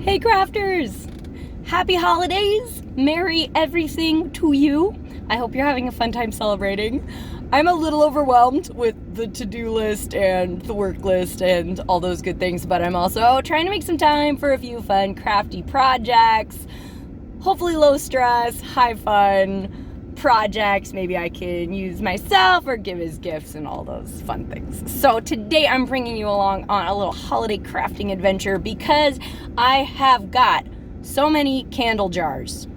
Hey crafters! Happy holidays! Merry everything to you! I hope you're having a fun time celebrating. I'm a little overwhelmed with the to-do list and the work list and all those good things, but I'm also trying to make some time for a few fun crafty projects. Hopefully low stress, high fun projects maybe I can use myself or give as gifts and all those fun things. So today I'm bringing you along on a little holiday crafting adventure because I have got so many candle jars.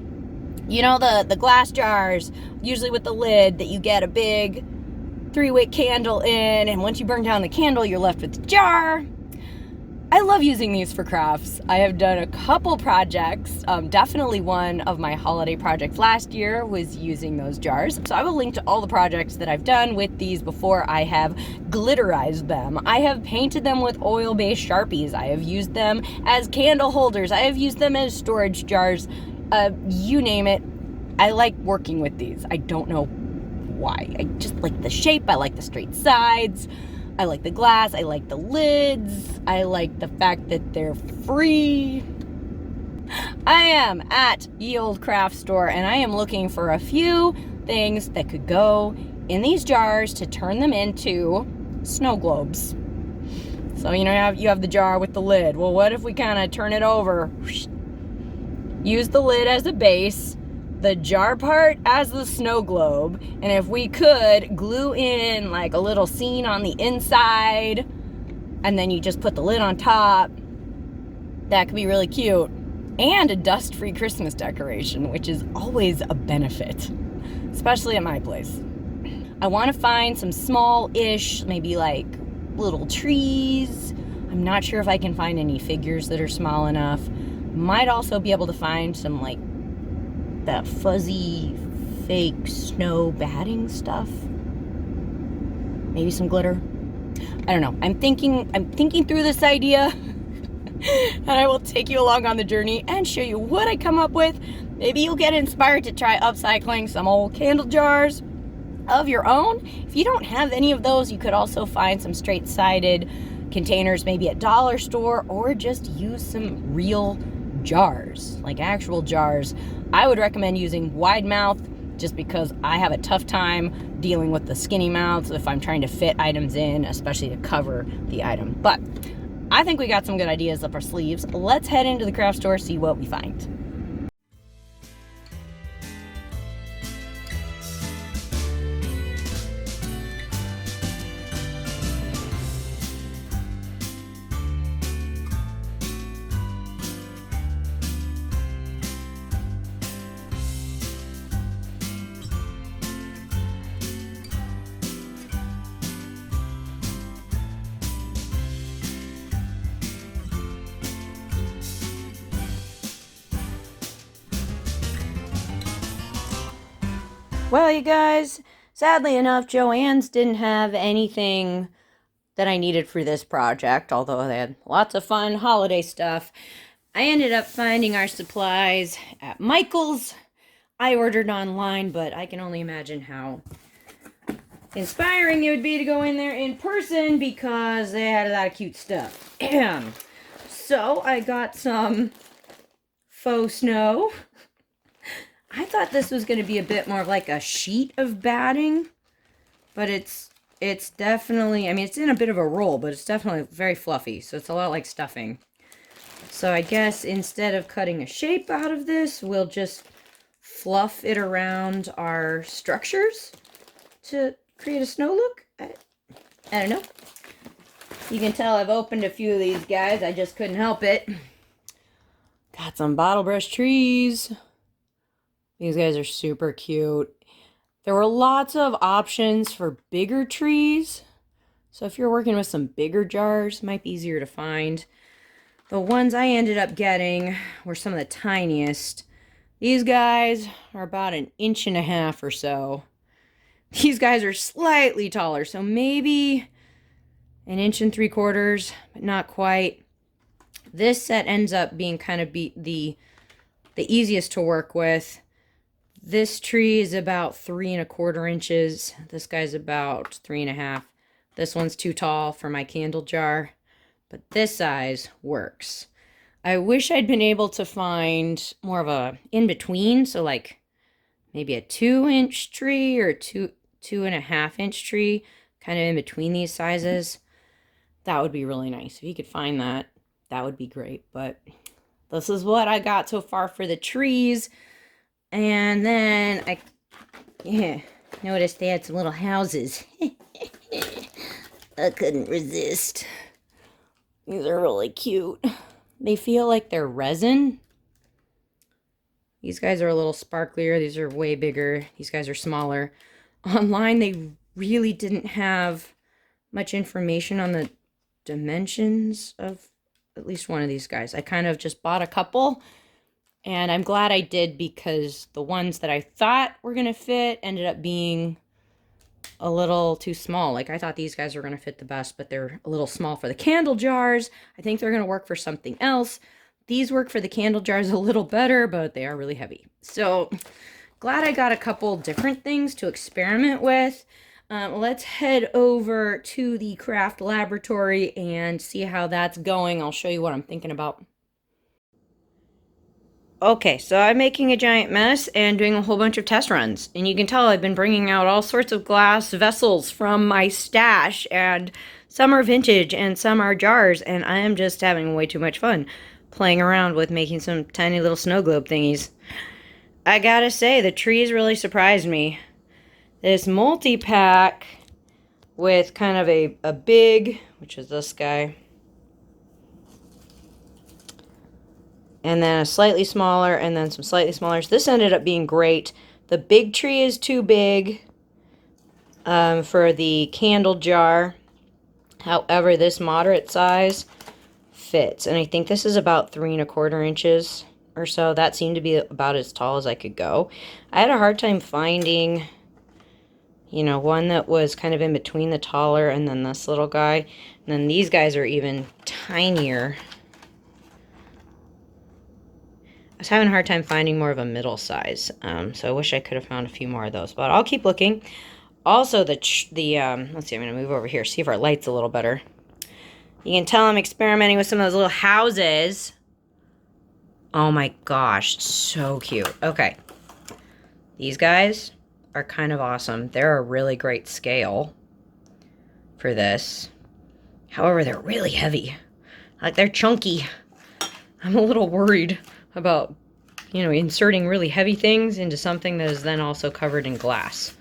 You know, the glass jars, usually with the lid, that you get a big 3-wick candle in, and once you burn down the candle, you're left with the jar. I love using these for crafts. I have done a couple projects. Definitely one of my holiday projects last year was using those jars. So I will link to all the projects that I've done with these before I have glitterized them. I have painted them with oil-based Sharpies. I have used them as candle holders. I have used them as storage jars. You name it. I like working with these. I don't know why. I just like the shape. I like the straight sides. I like the glass, I like the lids, I like the fact that they're free. I am at Ye Olde Craft Store and I am looking for a few things that could go in these jars to turn them into snow globes. So, you know, you have the jar with the lid. Well, what if we kind of turn it over? Use the lid as a base, the jar part as the snow globe, and if we could glue in like a little scene on the inside and then you just put the lid on top, that could be really cute. And a dust-free Christmas decoration, which is always a benefit, especially at my place. I want to find some small-ish, maybe like little trees. I'm not sure if I can find any figures that are small enough. Might also be able to find some like that fuzzy fake snow batting stuff. Maybe some glitter. I don't know. I'm thinking through this idea and I will take you along on the journey and show you what I come up with. Maybe you'll get inspired to try upcycling some old candle jars of your own. If you don't have any of those, you could also find some straight-sided containers maybe at dollar store, or just use some real jars, like actual jars. I would recommend using wide mouth just because I have a tough time dealing with the skinny mouths if I'm trying to fit items in, especially to cover the item. But I think we got some good ideas up our sleeves. Let's head into the craft store, see what we find. Well, you guys, sadly enough, Joann's didn't have anything that I needed for this project, although they had lots of fun holiday stuff. I ended up finding our supplies at Michael's. I ordered online, but I can only imagine how inspiring it would be to go in there in person because they had a lot of cute stuff. So I got some faux snow. I thought this was going to be a bit more like a sheet of batting, but it's definitely, I mean, it's in a bit of a roll, but it's definitely very fluffy, so it's a lot like stuffing. So I guess instead of cutting a shape out of this, we'll just fluff it around our structures to create a snow look. I don't know. You can tell I've opened a few of these guys. I just couldn't help it. Got some bottle brush trees. These guys are super cute. There were lots of options for bigger trees. So if you're working with some bigger jars, it might be easier to find. The ones I ended up getting were some of the tiniest. These guys are about 1.5 inches or so. These guys are slightly taller, so maybe 1.75 inches, but not quite. This set ends up being kind of the easiest to work with. This tree is about 3.25 inches. This guy's about 3.5. This one's too tall for my candle jar, but this size works. I wish I'd been able to find more of a in-between, so like maybe a 2-inch tree or 2.5-inch tree, kind of in between these sizes. That would be really nice. If you could find that, that would be great. But this is what I got so far for the trees. And then noticed they had some little houses. I couldn't resist. These are really cute. They feel like they're resin. These guys are a little sparklier. These are way bigger. These guys are smaller. Online, they really didn't have much information on the dimensions of at least one of these guys. I kind of just bought a couple, and I'm glad I did, because the ones that I thought were going to fit ended up being a little too small. Like, I thought these guys were going to fit the best, but they're a little small for the candle jars. I think they're going to work for something else. These work for the candle jars a little better, but they are really heavy. So glad I got a couple different things to experiment with. Let's head over to the craft laboratory and see how that's going. I'll show you what I'm thinking about. Okay, so I'm making a giant mess and doing a whole bunch of test runs. And you can tell I've been bringing out all sorts of glass vessels from my stash, and some are vintage and some are jars, and I am just having way too much fun playing around with making some tiny little snow globe thingies. I gotta say, the trees really surprised me. This multi-pack with kind of a big, which is this guy, and then a slightly smaller, and then some slightly smaller. So this ended up being great. The big tree is too big for the candle jar. However, this moderate size fits. And I think this is about 3¼ inches or so. That seemed to be about as tall as I could go. I had a hard time finding, you know, one that was kind of in between the taller and then this little guy. And then these guys are even tinier. I was having a hard time finding more of a middle size, so I wish I could have found a few more of those, but I'll keep looking. Also, let's see, I'm going to move over here, see if our light's a little better. You can tell I'm experimenting with some of those little houses. Oh my gosh, so cute. Okay, these guys are kind of awesome. They're a really great scale for this. However, they're really heavy. Like, they're chunky. I'm a little worried about, you know, inserting really heavy things into something that is then also covered in glass.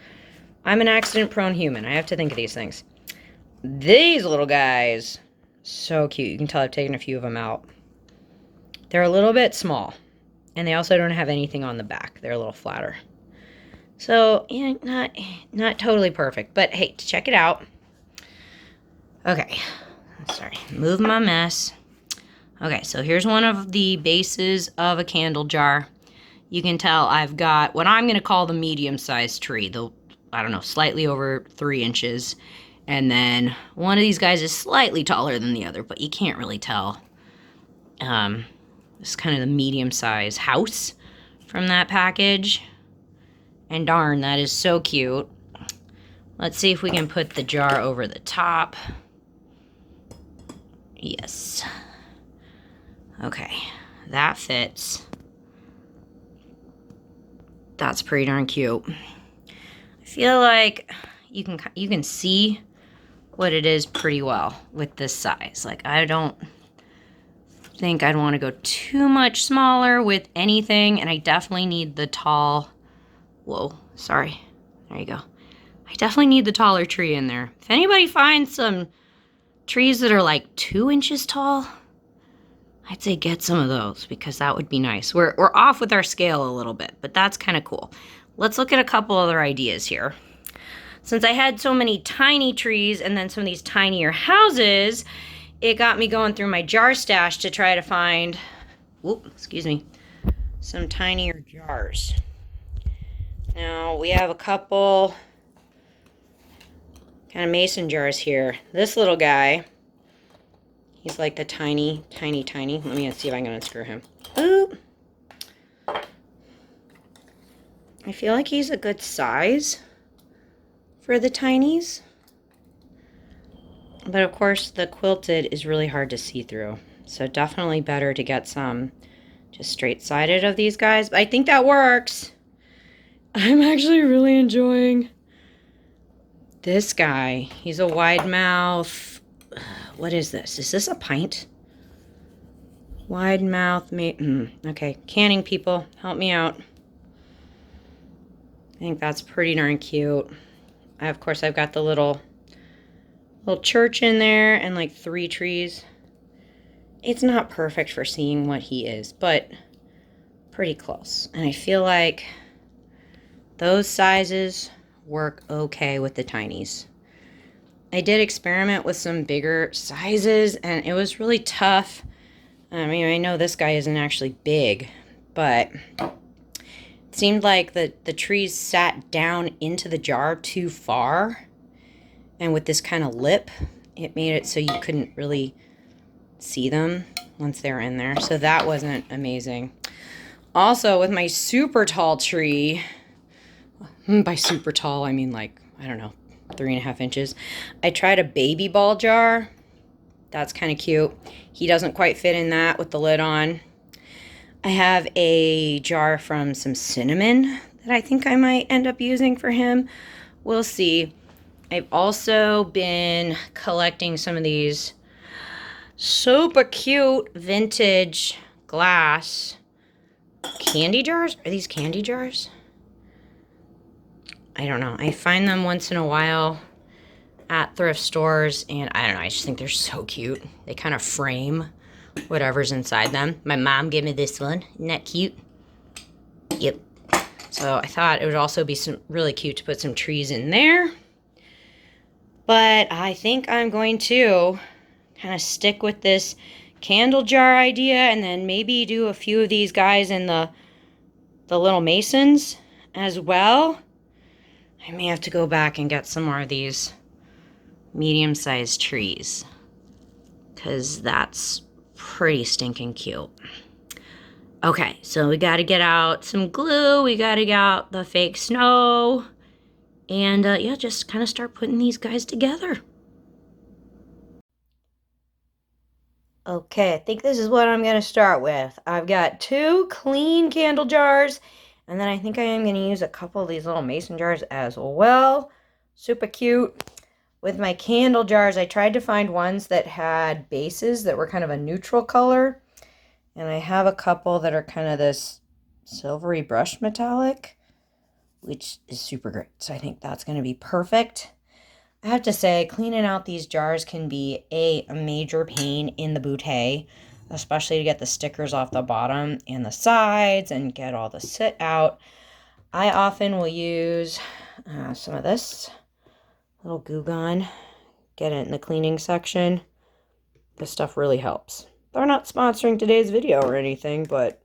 I'm an accident-prone human. I have to think of these things. These little guys, so cute. You can tell I've taken a few of them out. They're a little bit small, and they also don't have anything on the back. They're a little flatter. So, yeah, not totally perfect, but hey, check it out. Okay, sorry, move my mess. Okay, so here's one of the bases of a candle jar. You can tell I've got what I'm going to call the medium-sized tree. I don't know, slightly over 3 inches. And then one of these guys is slightly taller than the other, but you can't really tell. This is kind of the medium-sized house from that package. And darn, that is so cute. Let's see if we can put the jar over the top. Yes. Okay, that fits. That's pretty darn cute. I feel like you can see what it is pretty well with this size. Like, I don't think I'd want to go too much smaller with anything, and I definitely need the tall. Whoa, sorry. There you go. I definitely need the taller tree in there. If anybody finds some trees that are like 2 inches tall, I'd say get some of those, because that would be nice. We're off with our scale a little bit, but that's kind of cool. Let's look at a couple other ideas here. Since I had so many tiny trees and then some of these tinier houses, it got me going through my jar stash to try to find, some tinier jars. Now, we have a couple kind of mason jars here. This little guy, he's like the tiny. Let me see if I can unscrew him. Oop. I feel like he's a good size for the tinies. But of course, the quilted is really hard to see through. So definitely better to get some just straight-sided of these guys. But I think that works. I'm actually really enjoying this guy. He's a wide mouth. What is this? Is this a pint? Wide mouth. Okay, canning people, help me out. I think that's pretty darn cute. Of course, I've got the little church in there and like 3 trees. It's not perfect for seeing what he is, but pretty close. And I feel like those sizes work okay with the tinies. I did experiment with some bigger sizes, and it was really tough. I mean, I know this guy isn't actually big, but it seemed like the trees sat down into the jar too far. And with this kind of lip, it made it so you couldn't really see them once they were in there. So that wasn't amazing. Also, with my super tall tree, by super tall, I mean like, I don't know, 3.5 inches. I tried a baby ball jar. That's kind of cute. He doesn't quite fit in that with the lid on. I have a jar from some cinnamon that I think I might end up using for him. We'll see. I've also been collecting some of these super cute vintage glass candy jars. Are these candy jars? I don't know. I find them once in a while at thrift stores, and I don't know, I just think they're so cute. They kind of frame whatever's inside them. My mom gave me this one. Isn't that cute? Yep. So I thought it would also be really cute to put some trees in there. But I think I'm going to kind of stick with this candle jar idea and then maybe do a few of these guys in the little masons as well. I may have to go back and get some more of these medium-sized trees because that's pretty stinking cute. Okay, so we got to get out some glue. We got to get out the fake snow. And yeah, just kind of start putting these guys together. Okay, I think this is what I'm going to start with. I've got 2 clean candle jars, and then I think I am going to use a couple of these little mason jars as well. Super cute. With my candle jars, I tried to find ones that had bases that were kind of a neutral color, and I have a couple that are kind of this silvery brushed metallic, which is super great. So I think that's going to be perfect. I have to say, cleaning out these jars can be a major pain in the bootay, especially to get the stickers off the bottom and the sides and get all the soot out. I often will use some of this little Goo Gone, get it in the cleaning section. This stuff really helps. They're not sponsoring today's video or anything, but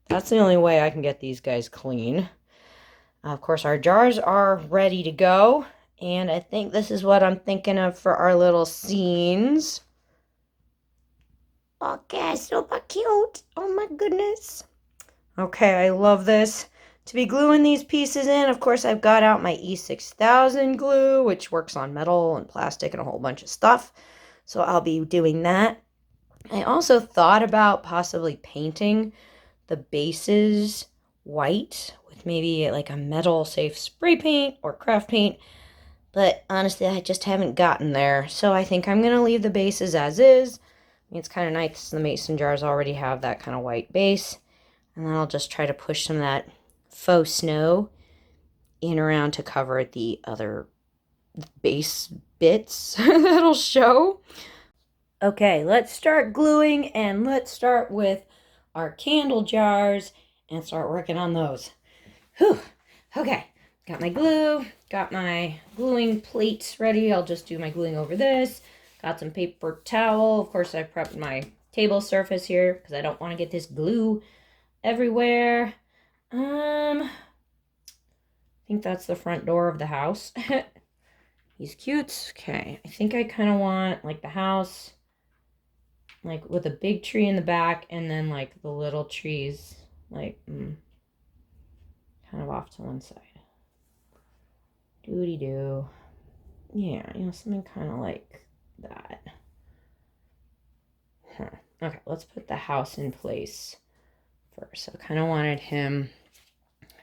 that's the only way I can get these guys clean. Of course, our jars are ready to go. And I think this is what I'm thinking of for our little scenes. Okay, super cute. Oh my goodness. Okay, I love this. To be gluing these pieces in, of course, I've got out my E6000 glue, which works on metal and plastic and a whole bunch of stuff. So I'll be doing that. I also thought about possibly painting the bases white with maybe like a metal safe spray paint or craft paint. But honestly, I just haven't gotten there. So I think I'm going to leave the bases as is. I mean, it's kind of nice. The mason jars already have that kind of white base. And then I'll just try to push some of that faux snow in around to cover the other base bits that'll show. Okay, let's start gluing, and let's start with our candle jars and start working on those. Whew. Okay. Got my glue, got my gluing plates ready. I'll just do my gluing over this. Got some paper towel. Of course, I prepped my table surface here because I don't want to get this glue everywhere. I think that's the front door of the house. He's cute. Okay, I think I kind of want like the house, like with a big tree in the back and then like the little trees, like kind of off to one side. Doody-doo. Yeah, something kind of like that. Huh. Okay, let's put the house in place first. I kind of wanted him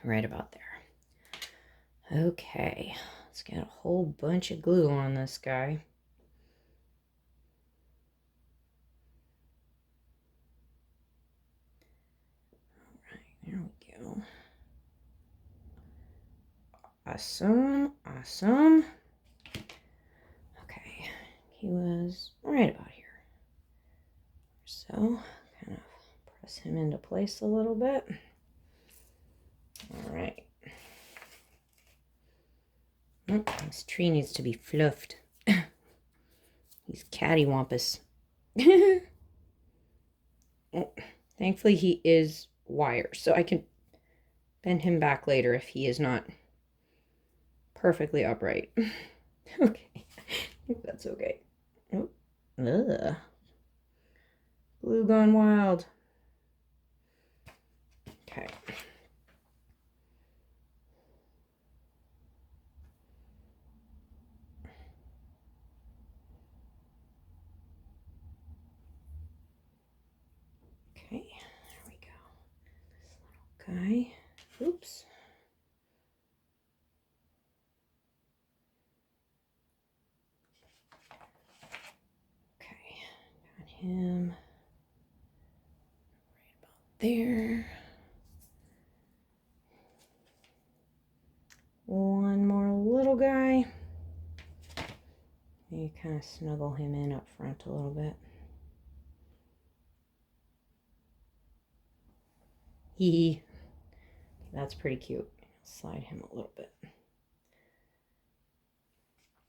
right about there. Okay, let's get a whole bunch of glue on this guy. There we go. Awesome, awesome. Okay, he was right about here. So, kind of press him into place a little bit. All right. Oh, this tree needs to be fluffed. He's cattywampus. Oh, thankfully, he is wire, so I can bend him back later if he is not perfectly upright. Okay, I think that's okay. Oh, ugh. Blue gone wild. Okay. Okay, there we go. This little guy. Oops. Okay, got him right about there. One more little guy. Maybe kind of snuggle him in up front a little bit. Hee. That's pretty cute. Slide him a little bit.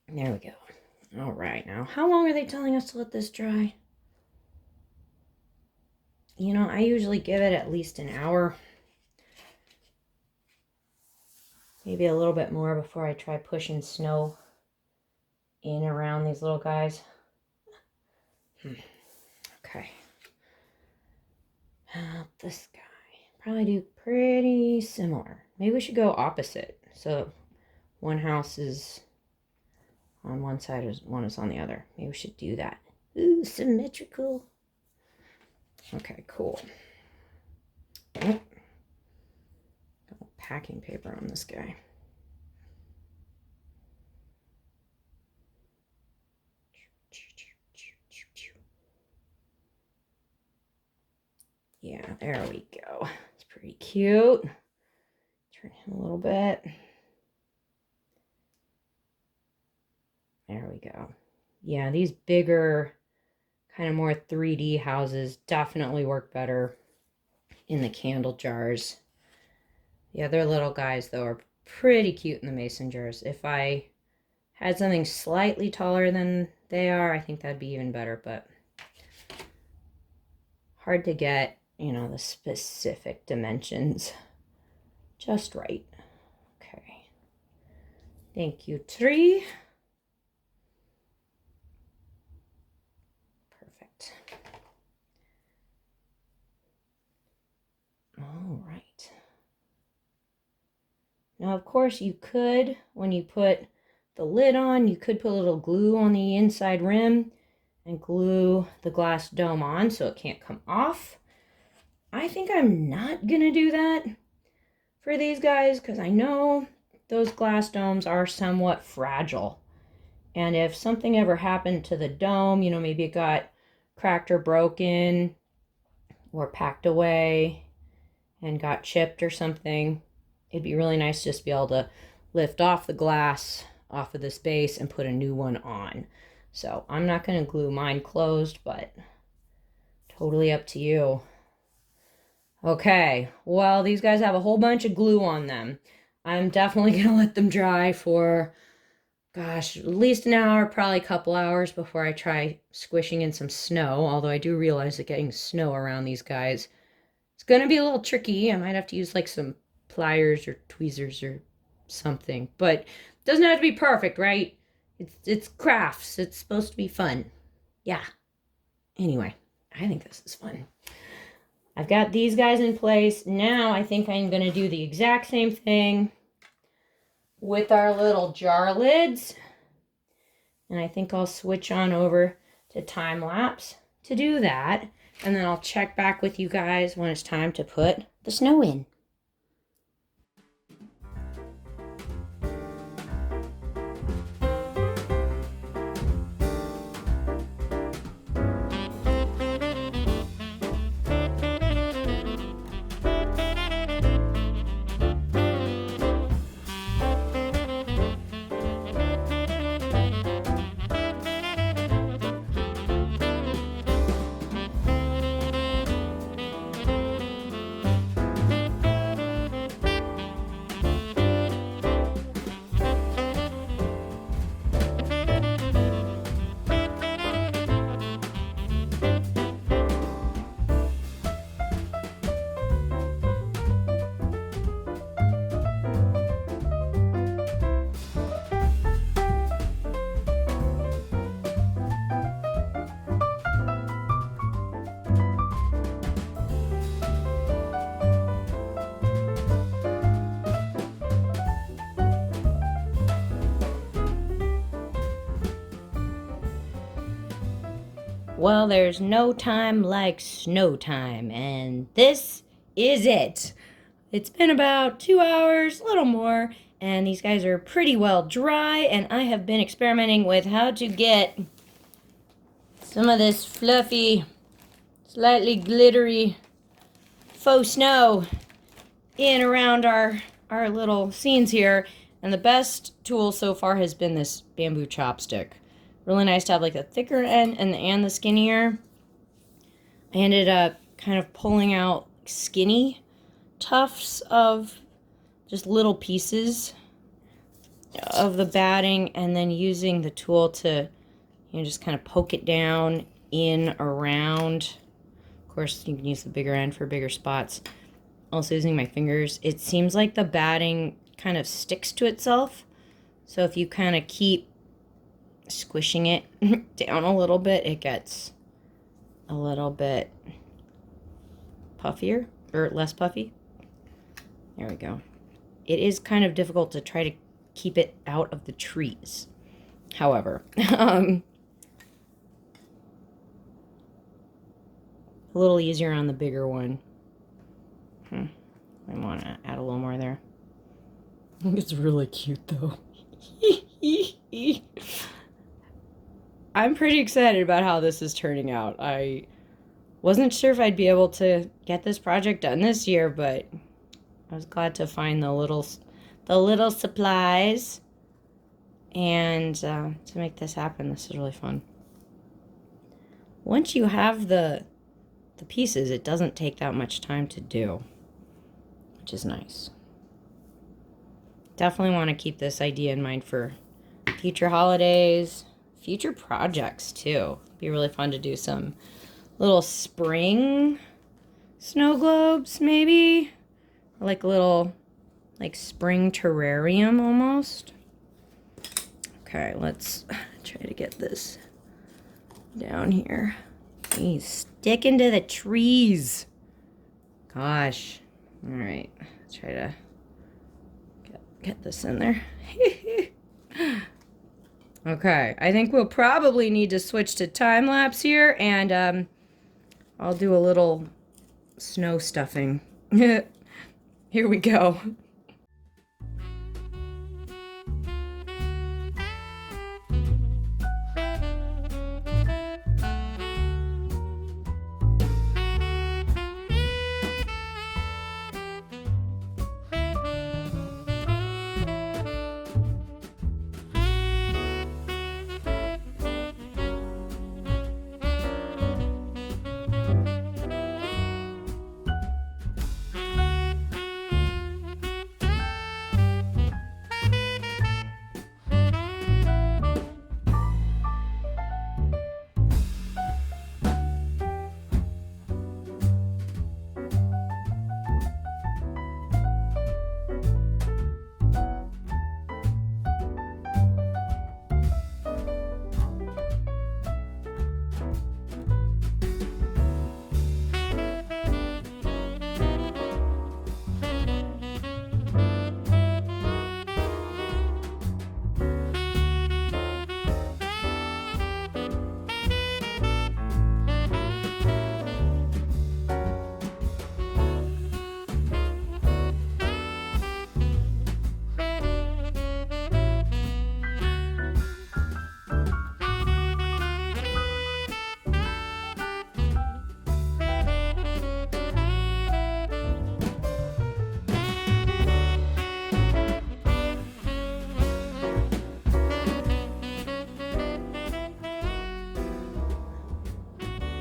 There we go. All right, now how long are they telling us to let this dry? You know, I usually give it at least an hour. Maybe a little bit more before I try pushing snow in around these little guys. Okay. This guy. Probably do pretty similar. Maybe we should go opposite. So one house is on one side, one is on the other. Maybe we should do that. Ooh, symmetrical. Okay, cool. Oh, got packing paper on this guy. Yeah, there we go. It's pretty cute. Turn him a little bit. There we go. Yeah, these bigger, kind of more 3D houses definitely work better in the candle jars. The other little guys, though, are pretty cute in the mason jars. If I had something slightly taller than they are, I think that'd be even better, but hard to get, you know, the specific dimensions just right. Okay. Thank you, tree. Perfect. All right. Now, of course, you could, when you put the lid on, you could put a little glue on the inside rim and glue the glass dome on so it can't come off. I think I'm not gonna do that for these guys because I know those glass domes are somewhat fragile. And if something ever happened to the dome, you know, maybe it got cracked or broken or packed away and got chipped or something, it'd be really nice just to be able to lift off the glass off of this base and put a new one on. So I'm not going to glue mine closed, but totally up to you. Okay, well, these guys have a whole bunch of glue on them. I'm definitely going to let them dry for, gosh, at least an hour, probably a couple hours before I try squishing in some snow, although I do realize that getting snow around these guys, it's going to be a little tricky. I might have to use like some pliers or tweezers or something, but it doesn't have to be perfect, right? It's crafts. It's supposed to be fun. Yeah. Anyway, I think this is fun. I've got these guys in place. Now I think I'm going to do the exact same thing with our little jar lids. And I think I'll switch on over to time lapse to do that. and then I'll check back with you guys when it's time to put the snow in. Well, there's no time like snow time, and this is it. It's been about 2 hours, a little more, and these guys are pretty well dry, and I have been experimenting with how to get some of this fluffy, slightly glittery faux snow in around our little scenes here. And the best tool so far has been this bamboo chopstick. Really nice to have like the thicker end and the skinnier. I ended up kind of pulling out skinny tufts of just little pieces of the batting and then using the tool to, just kind of poke it down in around. Of course, you can use the bigger end for bigger spots. Also using my fingers. It seems like the batting kind of sticks to itself. So if you kind of keep squishing it down a little bit, it gets a little bit puffier or less puffy. There we go. It is kind of difficult to try to keep it out of the trees. However, a little easier on the bigger one. I want to add a little more there. I think it's really cute though. I'm pretty excited about how this is turning out. I wasn't sure if I'd be able to get this project done this year, but I was glad to find the little supplies and to make this happen. This is really fun. Once you have the pieces, it doesn't take that much time to do, which is nice. Definitely want to keep this idea in mind for future holidays, future projects too. Be really fun to do some little spring snow globes maybe, or like a little spring terrarium almost. Okay, let's try to get this down here. He's sticking to the trees. Gosh. All right, let's try to get this in there. Okay, I think we'll probably need to switch to time lapse here, and I'll do a little snow stuffing. Here we go.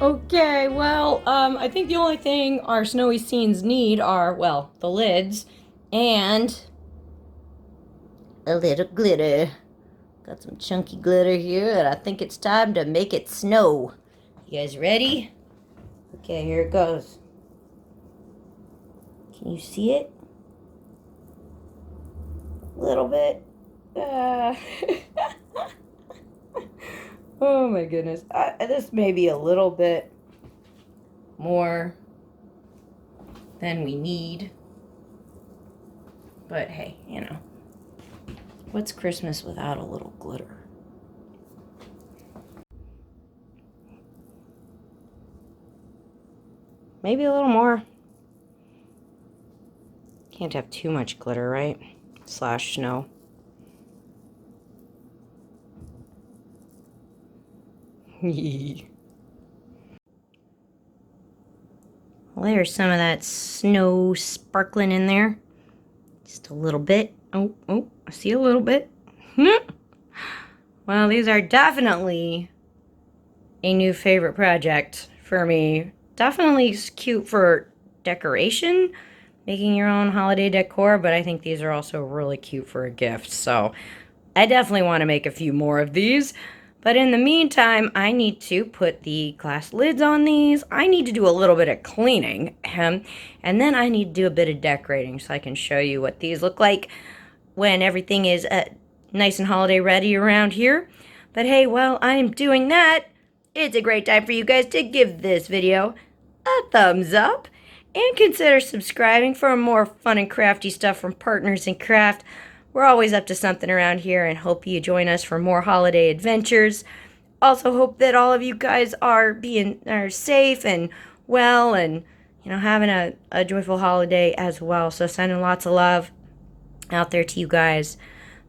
Okay, well, I think the only thing our snowy scenes need are, well, the lids and a little glitter. Got some chunky glitter here, and I think it's time to make it snow. You guys ready? Okay, here it goes. Can you see it? A little bit. Oh my goodness. This may be a little bit more than we need. But hey, you know, what's Christmas without a little glitter? Maybe a little more. Can't have too much glitter, right? Slash snow. Well, there's some of that snow sparkling in there. Just a little bit. Oh, I see a little bit. Well, these are definitely a new favorite project for me. Definitely cute for decoration, making your own holiday decor, but I think these are also really cute for a gift. So I definitely want to make a few more of these. But in the meantime, I need to put the glass lids on these. I need to do a little bit of cleaning. And then I need to do a bit of decorating so I can show you what these look like when everything is nice and holiday ready around here. But hey, while I'm doing that, it's a great time for you guys to give this video a thumbs up and consider subscribing for more fun and crafty stuff from Partners in Craft. We're always up to something around here and hope you join us for more holiday adventures. Also hope that all of you guys are safe and well and having a joyful holiday as well. So sending lots of love out there to you guys.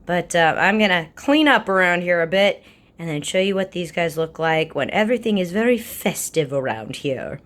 But I'm going to clean up around here a bit and then show you what these guys look like when everything is very festive around here.